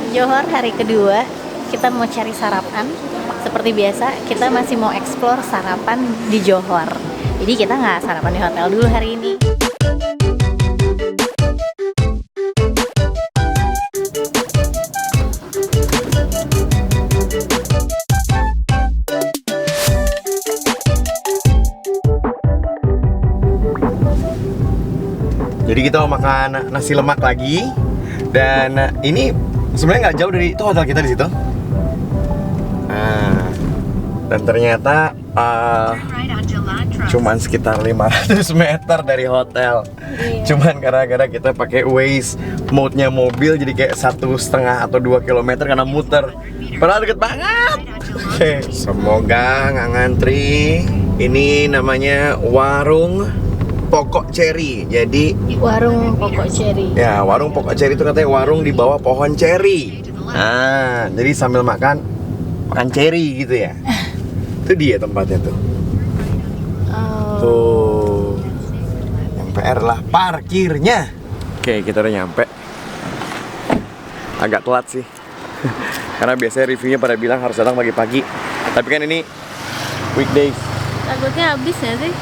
Johor hari kedua, kita mau cari sarapan. Seperti biasa, kita masih mau explore sarapan di Johor. Jadi kita nggak sarapan di hotel dulu hari ini. Jadi kita mau makan nasi lemak lagi. Dan ini sebenarnya nggak jauh dari itu hotel kita di situ. Nah, dan ternyata cuman sekitar 500 meter dari hotel. Cuman gara-gara kita pakai Waze mode-nya mobil, jadi kayak 1,5 atau 2 kilometer karena muter. Padahal deket banget. Oke, semoga nggak ngantri. Ini namanya warung Pokok Ceri. Jadi Warung Pokok Ceri. ya, warung Pokok Ceri itu katanya warung di bawah pohon ceri. Nah, jadi sambil makan ceri gitu ya. Itu dia tempatnya tuh. Tuh. Yang PR lah parkirnya. Oke, kita udah nyampe. Agak telat sih. Karena biasanya reviewnya pada bilang harus datang pagi-pagi. Tapi kan ini weekdays. Takutnya habis ya sih?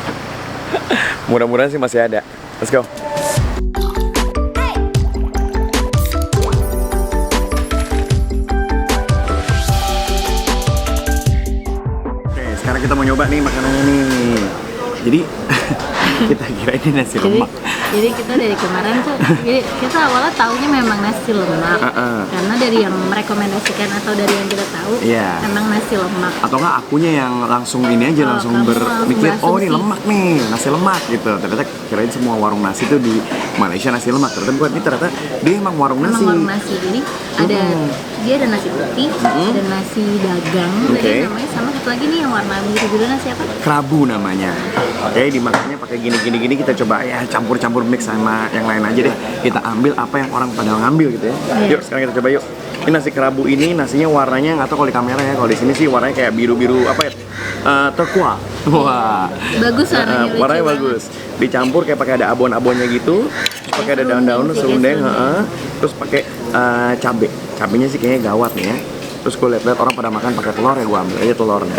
Mudah-mudahan sih masih ada. Let's go. Oke, sekarang kita mau nyoba nih makanannya nih. Jadi kita kira ini nasi lemak. Jadi kita dari kemarin tuh, jadi kita awalnya taunya memang nasi lemak. Karena dari yang merekomendasikan atau dari yang kita tahu, memang nasi lemak. Atau enggak akunya yang langsung ini aja, langsung berpikir, oh ini lemak nih, nasi lemak gitu. Ternyata kirain semua warung nasi tuh di Malaysia nasi lemak. Ternyata bukan, ini ternyata dia emang warung nasi. Emang warung nasi, jadi ada dia ada nasi putih, ada nasi dagang, tadi namanya, sama satu lagi nih yang warna biru gitu, nasi apa? Kerabu namanya. Oke, dimakannya pakai gini kita coba ya campur mix sama yang lain aja deh. Kita ambil apa yang orang pada ngambil gitu ya. Yuk, sekarang kita coba yuk. Ini nasi kerabu ini nasinya warnanya nggak tahu kalau di kamera ya. Kalau di sini sih warnanya kayak biru-biru apa ya? Turquoise. Wah. Bagus warnanya bagus. Dicampur kayak pakai ada abon-abonnya gitu. Terus pakai ada daun-daun serundeng, terus pakai cabe. Cabenya sih kayaknya gawat nih ya. Terus gue liat-liat orang pada makan pakai telur ya, gue ambil aja telurnya.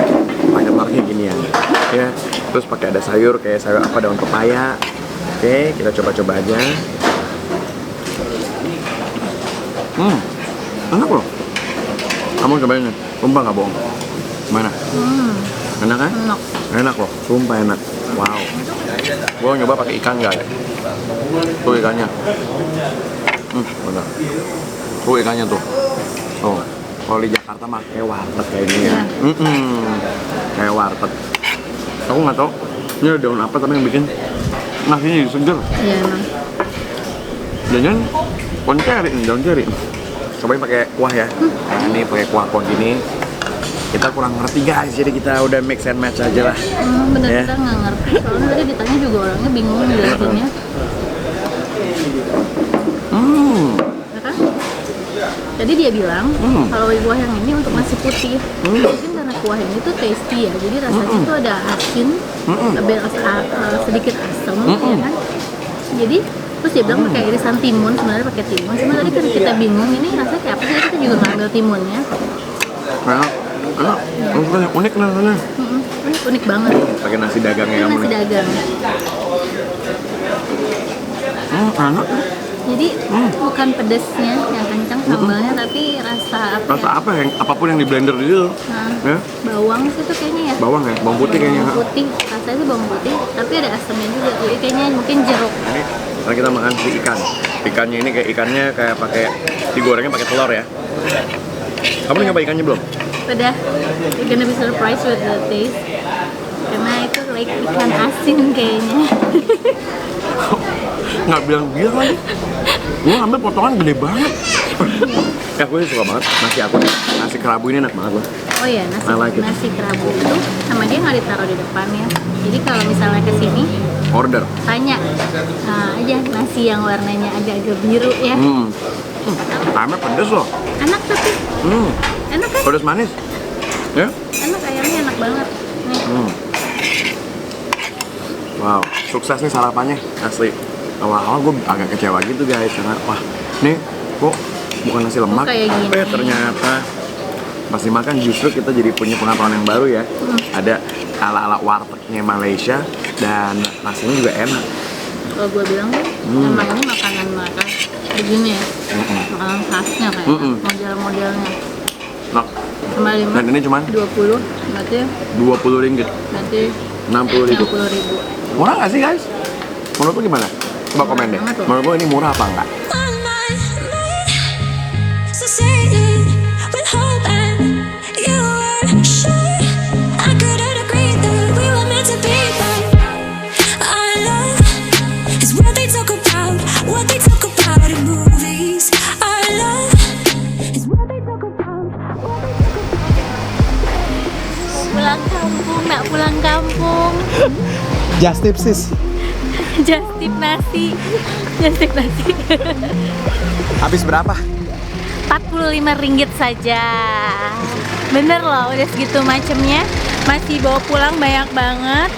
Pakai telurnya ginian. Ya. Terus pakai ada sayur kayak sayur apa, daun pepaya. Oke, kita coba-coba aja. Enak loh. Kamu cobain nih, sumpah nggak bohong. Gimana? Enak kan? Enak loh, sumpah enak. Wow. Gue nyoba pakai ikan nggak ya? Tuh ikannya. Benar. Tuh ikannya tuh. Oh, kalau di Jakarta mah kayak warteg kayak gini ya. Kayak warteg. Aku nggak tahu ini ada daun apa tapi yang bikin nasinya jadi seger. Iya emang. Jangan pohon ceri nih, daun ceri. Cobain pakai kuah ya. Nah, ini pakai kuah gini. Kita kurang ngerti guys, jadi kita udah mix and match aja lah. Bener, ya. kita nggak ngerti. Soalnya tadi ditanya juga orangnya bingung jelasinnya. Ya kan? Jadi dia bilang kalau kuah yang ini untuk nasi putih. Mungkin karena kuah ini tuh tasty ya, jadi rasanya tuh ada asin, sedikit asam, ya kan? Jadi terus dia bilang pakai irisan timun, sebenarnya pakai timun. Cuma tadi kan kita bingung ini rasanya kayak apa sih, kita juga ngambil timunnya. Unik rasanya. Unik banget. Pakai nasi dagangnya kamu. Nasi dagang. Enak. Jadi bukan pedesnya yang kencang sambalnya, tapi rasa apa? Rasa apa yang apapun yang di blender itu. Ya? Bawang sih tuh kayaknya ya. Bawang ya, bawang putih kayaknya. Bawang putih, rasanya sih bawang putih, tapi ada asamnya juga. Jadi kayaknya mungkin jeruk. Ini sekarang kita makan si ikan. Ikannya ini ikannya kayak pakai digorengnya pakai telur ya. Kamu nyoba ikannya belum? Udah, you're gonna be surprised with the taste. Karena itu like ikan asin kayaknya. Nggak bilang lagi. Gue ambil potongan gede banget. Ya gue suka banget nasi kerabu ini enak banget loh. Oh iya, nasi kerabu itu sama dia nggak ditaruh di depannya. Jadi kalau misalnya kesini order, tanya aja nasi yang warnanya agak-agak biru ya. Ayamnya pedes loh. Enak tapi. Enak kan? Pedes manis. Ya? Enak, ayamnya enak banget. Nih. Wow, sukses nih sarapannya asli. awal-awal gue agak kecewa gitu guys, karena wah nih kok bukan nasi lemak, kayak gini. ternyata pas dimakan justru kita jadi punya pengetahuan yang baru ya. Ada ala-ala wartegnya Malaysia dan nasinya juga enak. Kalau gue bilang tuh, emang ini makanan mereka begini ya, makanan khasnya kayak model-modelnya. Nah, Sama 5, dan ini cuman 20, berarti 20 ringgit, 60.000. 60.000. Murah nggak sih guys? Menurut lu gimana? Coba komen deh. banget loh. Menurut lu ini murah apa enggak? On my mind, succeeded with hope and you were sure I couldn't agree that we were meant to be, but our love is what they talk about in movies. Our love is what they talk about. Pulang kampung, nak pulang kampung. Just tip sis. Just tip nasi. Just tip nasi. Habis berapa? 45 ringgit saja. Bener loh, udah segitu macemnya. Masih bawa pulang banyak banget.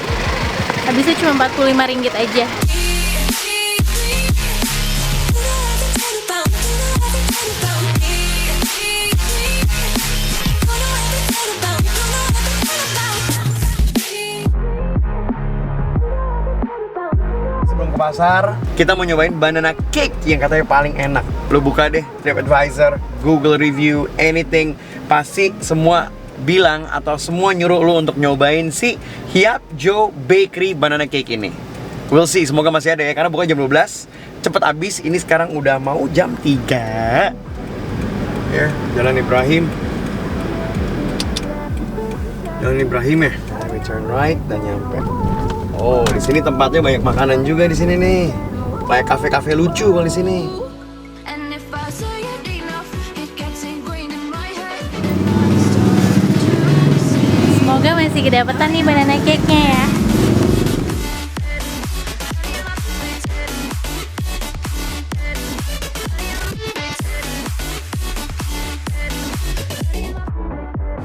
Habisnya cuma 45 ringgit aja. Sebelum ke pasar, kita mau nyobain banana cake yang katanya paling enak. Lo buka deh TripAdvisor, Google review, anything, pasti semua bilang atau semua nyuruh lo untuk nyobain si Hiap Jo Bakery banana cake ini. We'll see, semoga masih ada ya, karena buka jam 12. Cepet habis, ini sekarang udah mau jam 3. Ya, Jalan Ibrahim. Jalan Ibrahim ya. Let me turn right dan nyampe. Oh, di sini tempatnya banyak makanan juga di sini nih. Kayak kafe-kafe lucu kalau di sini. And if I say it enough, it gets ingrained in my head. Semoga masih kedapatan nih banana cake-nya ya.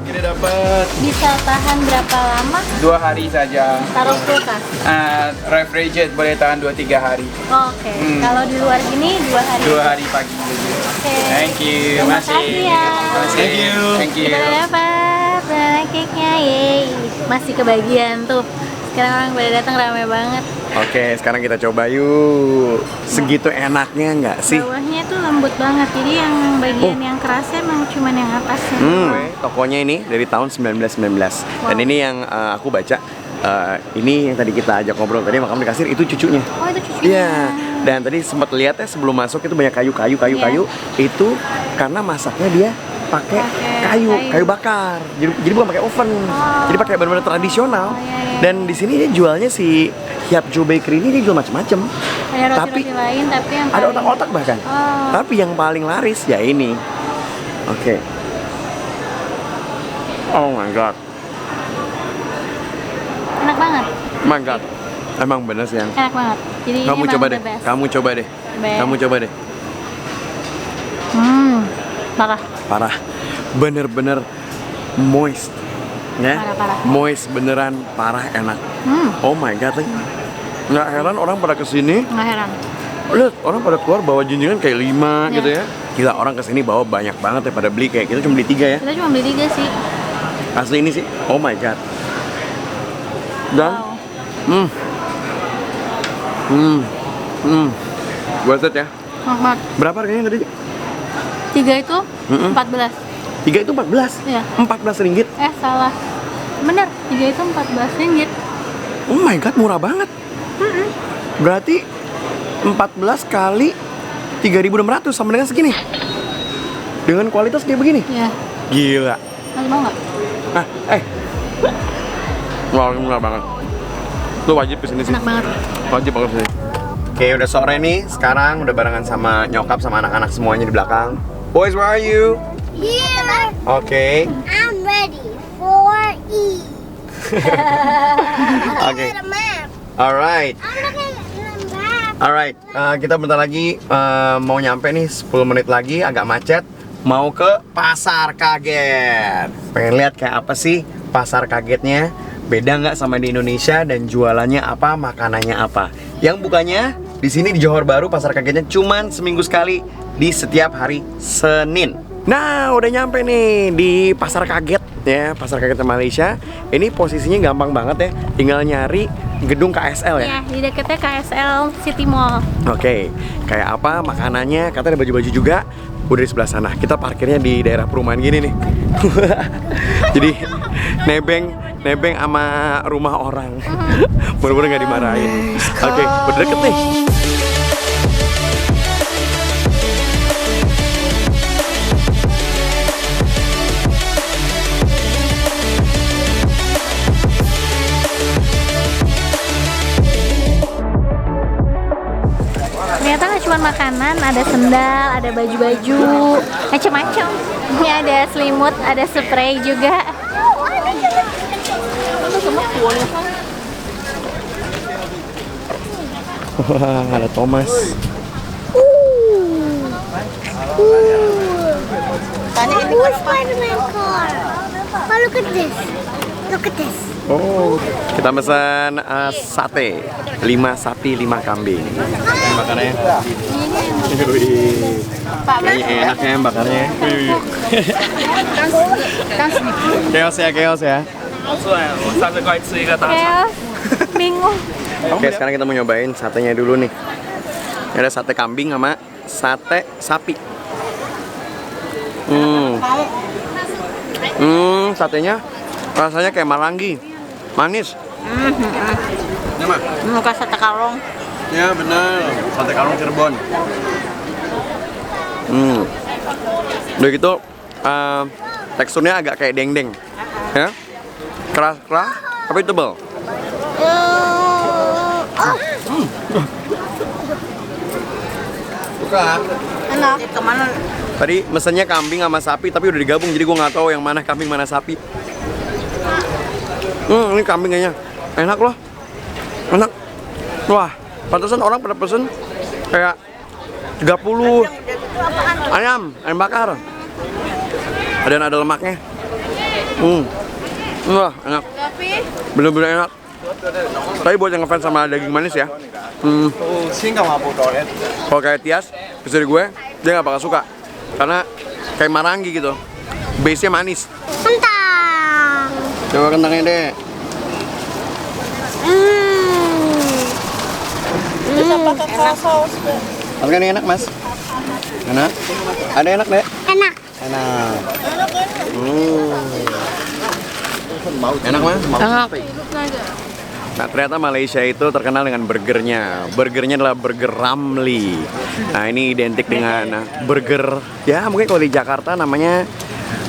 Ini dapat Bisa tahan berapa lama? 2 hari saja. Taruh kulkas. Refrigerated boleh tahan 2-3 hari. Oke. Kalau di luar gini 2 hari. 2 hari pagi. Oke. Thank you. Terima kasih ya. Thank you. Thank you. Kita udah dapat banana cake-nya, yeay. Masih kebagian tuh. Sekarang orang pada datang ramai banget. Oke, sekarang kita coba yuk. Segitu enaknya nggak sih? Bawahnya tuh lembut banget. Jadi yang bagian yang kerasnya emang cuman yang atasnya. Tokonya ini dari tahun 1919. Dan ini yang aku baca. Ini yang tadi kita ajak ngobrol tadi sama kamu di kasir, itu cucunya. Oh, itu cucunya. Iya. Dan tadi sempat lihat ya sebelum masuk itu banyak kayu. Itu karena masaknya dia pakai kayu bakar. Jadi bukan pakai oven. Jadi pakai benar-benar tradisional. Dan di sini dia jualnya si Hiap Jo Bakery ini dia jual macam-macam. Ada roti-roti lain tapi yang Ada paling- otak-otak bahkan. Tapi yang paling laris ya ini. Oke. Oh my god. enak banget. My god. Emang bener sih yang. Enak banget. Jadi Kamu ini coba emang deh. the best. Kamu coba deh. Coba ya. Kamu coba deh. Parah. Parah. Bener-bener moist. Ya? Parah. Moist beneran parah enak. Oh my god. Nggak heran orang pada kesini. Nggak heran. Lihat orang pada keluar bawa jinjingan kayak 5 Iya. gitu ya. Gila orang kesini bawa banyak banget ya pada beli, kayak kita cuma beli 3 ya. Kita cuma beli 3 sih. Asli ini sih. Oh my god. Dan Wow. worth it ya. Enak banget. Berapa harganya tadi? 3 itu 14. 3 itu 14. Iya. 14 ringgit. Salah. Bener, 3 itu 14 ringgit. Oh my god, murah banget. Berarti 14 kali 3.600 sama dengan segini. Dengan kualitas kayak begini. Iya. Gila. Masih mau nggak? Wow, ini murah banget. Lu wajib kesini sih. Enak banget. Wajib banget kesini. Oke, udah sore nih. Sekarang udah barengan sama nyokap sama anak-anak semuanya di belakang. Boys, where are you? Here, Oke. I'm ready for E. Oke. The map. Alright. I'm looking at the map. Alright, kita bentar lagi mau nyampe nih, 10 menit lagi, agak macet. Mau ke Pasar Kaget. Pengen lihat kayak apa sih Pasar Kagetnya. Beda nggak sama di Indonesia, dan jualannya apa, makanannya apa. Yang bukanya di sini di Johor Bahru pasar kagetnya cuman seminggu sekali di setiap hari Senin. Nah, udah nyampe nih di pasar kaget ya, pasar kaget Malaysia. Ini posisinya gampang banget ya, tinggal nyari gedung KSL ya. Ya, di dekatnya KSL City Mall. Oke, kayak apa makanannya? Katanya ada baju-baju juga. Udah di sebelah sana. Kita parkirnya di daerah perumahan gini nih. Jadi nebeng sama rumah orang. Mudah-mudahan nggak dimarahin. Oke, udah deket nih. Ternyata nggak cuma makanan, ada sendal, ada baju-baju, macam-macam. Ini ada selimut, ada spray juga. Wah, ada Thomas. Who's Spider-Man car? Oh, look at this. Look at this. Oh, kita pesan sate, 5 sapi, 5 kambing. Ini makanannya. Wih, kayaknya enak ya bakarnya. Chaos ya. Chaos, bingung. Oke, sekarang kita mau nyobain satenya dulu nih. Ini ada sate kambing sama sate sapi. Satenya rasanya kayak marangi, manis. Ini mah? Muka sate kalong. Ya benar, sate kalong Cirebon. Udah gitu, teksturnya agak kayak dendeng, ya, keras tapi tebal. Suka? Enak. Kemana? Tadi mesennya kambing sama sapi, tapi udah digabung, jadi gue nggak tahu yang mana kambing mana sapi. Ini kambing kayaknya, enak loh, enak. Wah, pantesan orang pada pesen kayak 30 ayam bakar. Ada lemaknya. Wah, enak. Bener-bener enak. Tapi buat yang ngefans sama daging manis ya, kalau kayak Tias, istri gue, dia nggak bakal suka karena kayak marangi gitu, base-nya manis. Kentang. Coba kentangnya deh. Harga ini enak mas? Enak? Ada enak deh? Enak. Enak. Enak mas? Enak. Nah ternyata Malaysia itu terkenal dengan burgernya. Burgernya adalah burger Ramly. Nah ini identik dengan burger, ya mungkin kalau di Jakarta namanya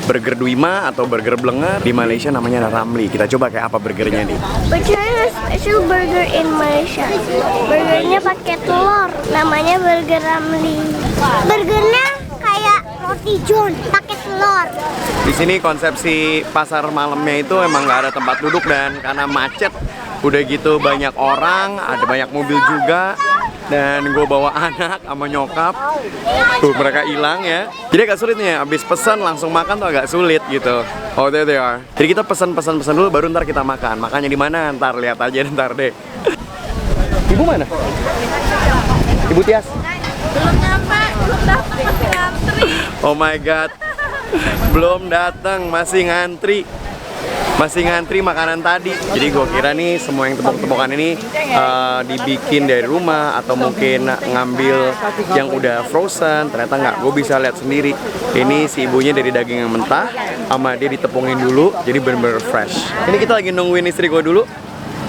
burger Dwima atau burger Blenger. Di Malaysia namanya Ramly. Kita coba kayak apa burgernya nih. But China special burger in Malaysia. Burgernya pakai telur. Namanya burger Ramly. Burgernya kayak roti John pakai telur. Di sini konsepsi pasar malamnya itu emang nggak ada tempat duduk dan karena macet. Udah gitu banyak orang, ada banyak mobil juga. Dan gue bawa anak sama nyokap. Tuh mereka hilang ya. Jadi agak sulit nih, abis pesan langsung makan tuh agak sulit gitu. Oh there they are. Jadi kita pesan dulu baru ntar kita makan. Makannya di mana? Ntar lihat aja ntar deh. Ibu mana? Ibu Tias? Belum datang, masih ngantri. Oh my god. Belum datang, masih ngantri. Masih ngantri makanan tadi. Jadi gue kira nih semua yang tepok-tepokan ini dibikin dari rumah atau mungkin ngambil yang udah frozen. Ternyata nggak, gue bisa lihat sendiri. Ini si ibunya dari daging yang mentah, sama dia ditepungin dulu, jadi bener-bener fresh. Ini kita lagi nungguin istri gue dulu.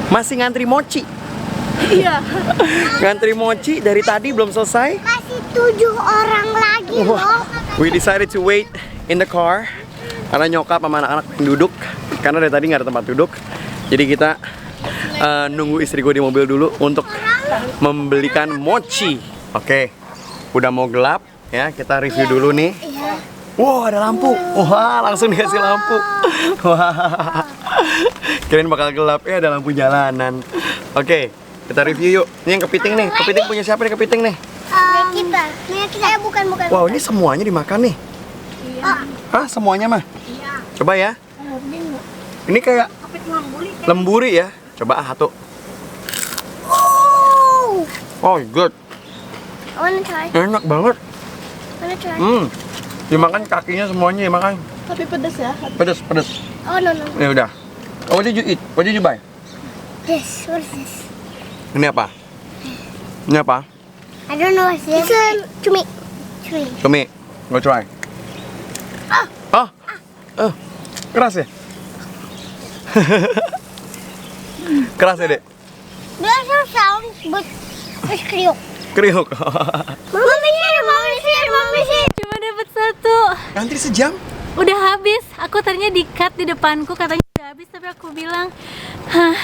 Masih ngantri mochi. Iya. Ngantri mochi dari tadi belum selesai. Masih 7 orang lagi loh. We decided to wait in the car karena nyokap sama anak-anak pengen duduk. Karena dari tadi nggak ada tempat duduk, jadi kita nunggu istri gue di mobil dulu untuk membelikan mochi. Oke, udah mau gelap ya, kita review dulu nih. Wow, ada lampu. Wah, langsung dikasih lampu. Wah, kirain bakal gelap ya, ada lampu jalanan. Oke, kita review yuk. Ini yang kepiting nih. Kepiting punya siapa nih kepiting nih? Kita. Bukan. Wow, ini semuanya dimakan nih. Hah, semuanya mah? Coba ya. Ini kayak lemburi ya. Coba satu. Oh, good. I wanna try. Enak banget. Wanna try? Dimakan kakinya semuanya, dimakan. Tapi pedas ya. Pedes, pedes. Oh no no. Ya udah. Oh, what did you eat? What did you buy? This. What is this? Ini apa? Ini apa? I don't know what's this. It's a cumi. Cumi. Cumi. Go try. Ah. Keras ya? Keras ya, Dek? They also sound, but it's kriuk. Kriuk. Mama share. Cuma dapat satu. Antri sejam? Udah habis. Aku ternyata di-cut di depanku katanya udah habis, tapi aku bilang, "Hah,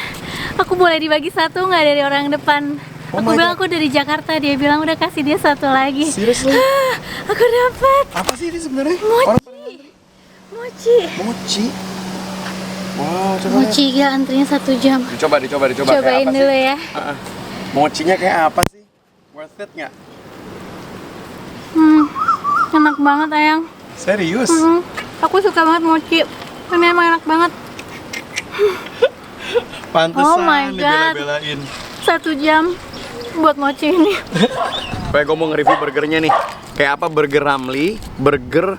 aku boleh dibagi satu nggak dari orang depan?" Oh Aku my bilang God. aku dari Jakarta, dia bilang udah kasih dia satu lagi. Seriously? Hah, aku dapat Apa sih ini sebenarnya? mochi. Mochi. Wow, coba. Mochi ya antrinya 1 jam. Dicoba. Cobain Kayak apa dulu sih? ya. Mochinya kayak apa sih? Worth it nggak? Enak banget ayang. Serius? Aku suka banget mochi. Ini emang enak banget. Pantesan Oh my God. dibela-belain. 1 jam buat mochi ini. Kayak gue mau nge-review burgernya nih. Kayak apa burger Ramly, burger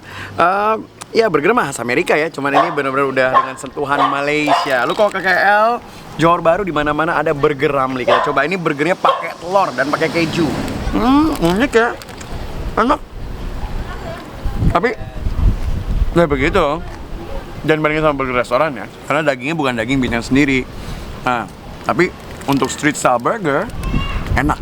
ya burger mah khas Amerika ya, cuman ini benar-benar udah dengan sentuhan Malaysia. Lu kalau ke KL, Johor Baru di mana-mana ada burger Ramly. Kita coba ini burgernya pakai telur dan pakai keju. Enak ya. Enak. Tapi nggak begitu. Jangan bandingin sama burger restoran ya, karena dagingnya bukan daging bijian sendiri. Nah, tapi untuk street style burger enak.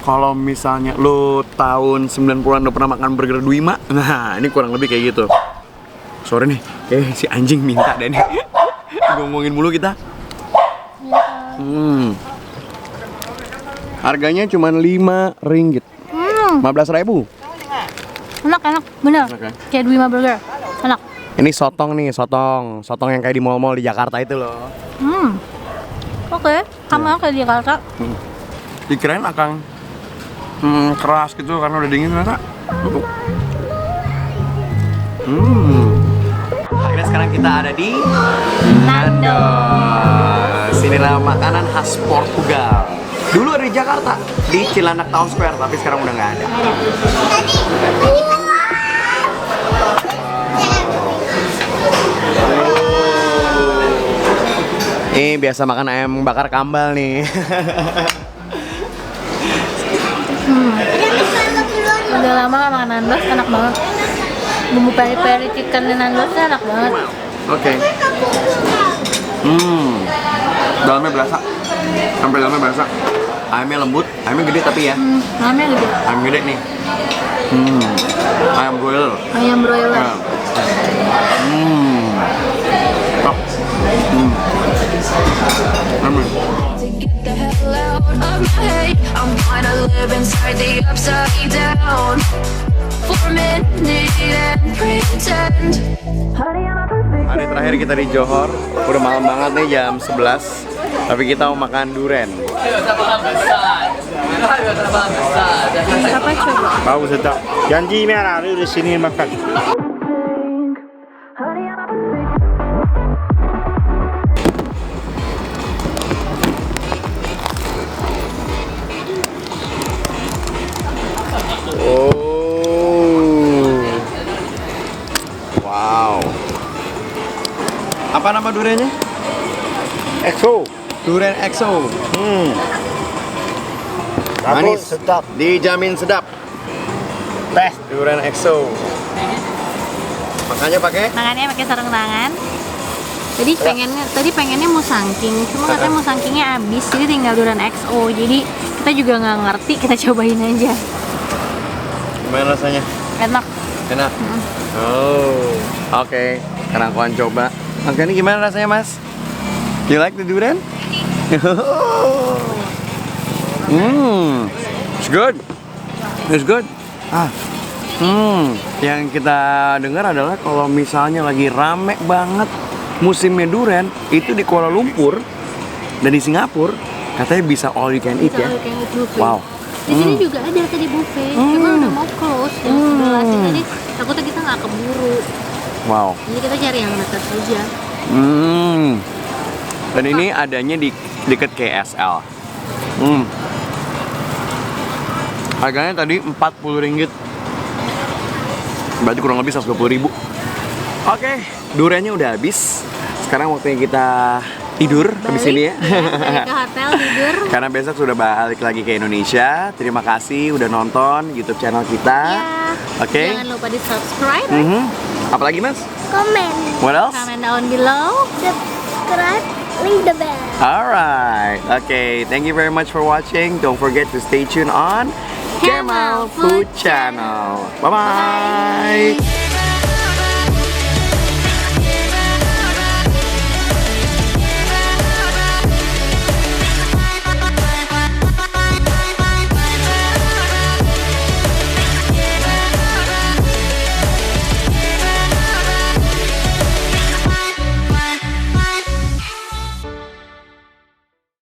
Kalau misalnya lo tahun 90-an lo pernah makan burger Duima, nah ini kurang lebih kayak gitu. Sorry nih, kayak si anjing minta deh nih. Ngomongin mulu kita. Harganya cuma Rp5. 15.000. Enak, bener. Enak, ya? Kayak Duima Burger. Enak. Ini sotong nih, sotong yang kayak di mall-mall di Jakarta itu loh. Oke, sama kayak di Jakarta. Dikirain akan keras gitu karena udah dingin ternyata. Akhirnya sekarang kita ada di Nandos. Inilah makanan khas Portugal. Dulu ada di Jakarta, di Cilandak Town Square, tapi sekarang udah nggak ada. Ini biasa makan ayam bakar kambal nih. Udah lama gak makan Nandos, enak banget. Bumbu peri-peri chicken di Nandosnya enak banget. Oke. Dalamnya berasa. Sampai dalamnya berasa. Ayamnya lembut, ayamnya gede tapi ya. Ayamnya gede. Ayam gede nih. Ayam broiler. Ayam broiler. Nah. Amin. To get the hell out of my head, I'm gonna live inside the upside down for a minute and pretend. Honey, I'm a perfect. Hari terakhir kita di Johor, udah malam banget nih jam 11. Tapi kita mau makan durian. Apa coba? Tahu sedap. Janji merah lu di sini makan. Honey, I'm a perfect. Oh. Wow. Apa nama duriannya? EXO. Durian EXO. Manis. Sedap. Dijamin sedap. Best. Durian EXO. Makanya pakai Makannya pakai sarung tangan. Tadi pengennya musangking, cuma katanya musangkingnya habis, jadi tinggal durian XO. Jadi kita juga nggak ngerti, kita cobain aja. gimana rasanya? Enak. Enak. Oh, oke. Sekarang kawan coba. Oke, ini gimana rasanya, Mas? You like the durian? It's good. It's good. Yang kita dengar adalah kalau misalnya lagi rame banget musimnya durian itu di Kuala Lumpur dan di Singapura katanya bisa all you can eat ya. All you can eat buffet. Wow. Di sini juga ada tadi buffet, cuma udah mau close jam 11. Jadi takutnya kita nggak keburu. Wow. Jadi kita cari yang dekat aja. Dan ini adanya di dekat KSL. Harganya tadi 40 ringgit. Berarti kurang lebih 120.000. Oke, duriannya udah habis. Sekarang waktunya kita tidur di sini ya. Balik ke hotel tidur. Karena besok sudah balik lagi ke Indonesia. Terima kasih udah nonton YouTube channel kita. Ya. Oke. Jangan lupa di subscribe, Apalagi Mas? Komen, What else? comment down below. subscribe, ring the bell. Alright. Okay. Thank you very much for watching. Don't forget to stay tuned on Kemal Food Channel. Bye bye.